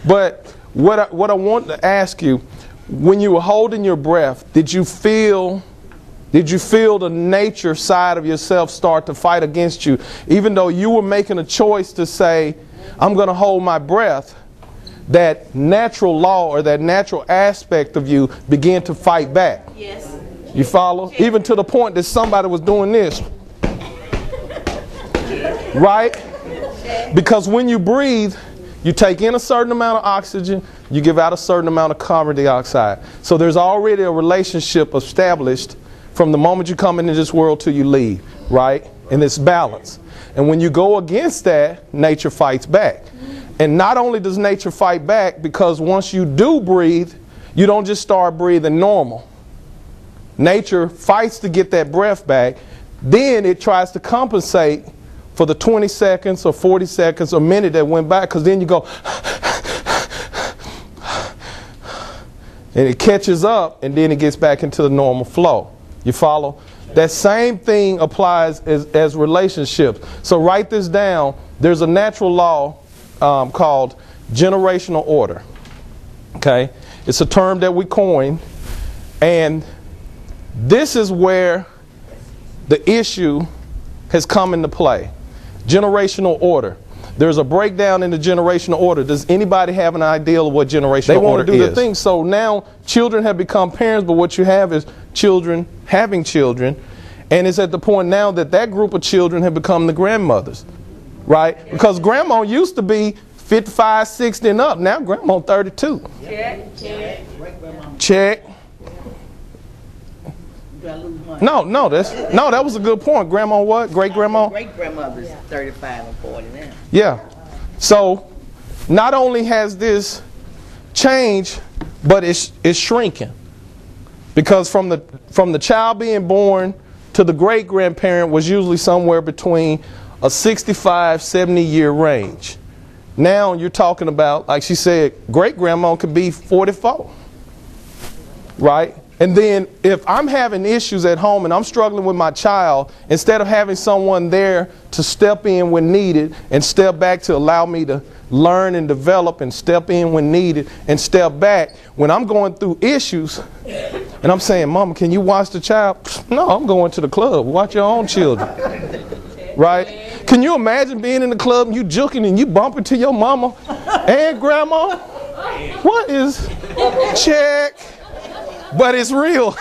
But what I want to ask you, when you were holding your breath, did you feel the nature side of yourself start to fight against you? Even though you were making a choice to say, I'm going to hold my breath, that natural law or that natural aspect of you began to fight back. Yes. You follow? Even to the point that somebody was doing this. Right? Because when you breathe, you take in a certain amount of oxygen, you give out a certain amount of carbon dioxide. So there's already a relationship established from the moment you come into this world till you leave, right? And it's balance. And when you go against that, nature fights back. And not only does nature fight back, because once you do breathe, you don't just start breathing normal. Nature fights to get that breath back. Then it tries to compensate for the 20 seconds or 40 seconds or minute that went by, because then you go and it catches up, and then it gets back into the normal flow. You follow? That same thing applies as relationships. So write this down. There's a natural law called generational order. Okay? It's a term that we coined, and this is where the issue has come into play. Generational order. There's a breakdown in the generational order. Does anybody have an idea of what generational order is? They want to do the thing. So now children have become parents, but what you have is children having children. And it's at the point now that that group of children have become the grandmothers. Right? Because grandma used to be 55, 60 and up. Now grandma 32. Check. No, that was a good point. Grandma what? Great grandma? Great grandmother's 35 and 40 now. Yeah. So not only has this changed, but it's shrinking. Because from the child being born to the great grandparent was usually somewhere between a 65, 70 year range. Now you're talking about, like she said, great grandma could be 44. Right? And then if I'm having issues at home and I'm struggling with my child, instead of having someone there to step in when needed and step back to allow me to learn and develop and step in when needed and step back, when I'm going through issues and I'm saying, Mama, can you watch the child? No, I'm going to the club. Watch your own children. Right? Can you imagine being in the club and you joking and you bump into your mama and grandma? What is check? But it's real.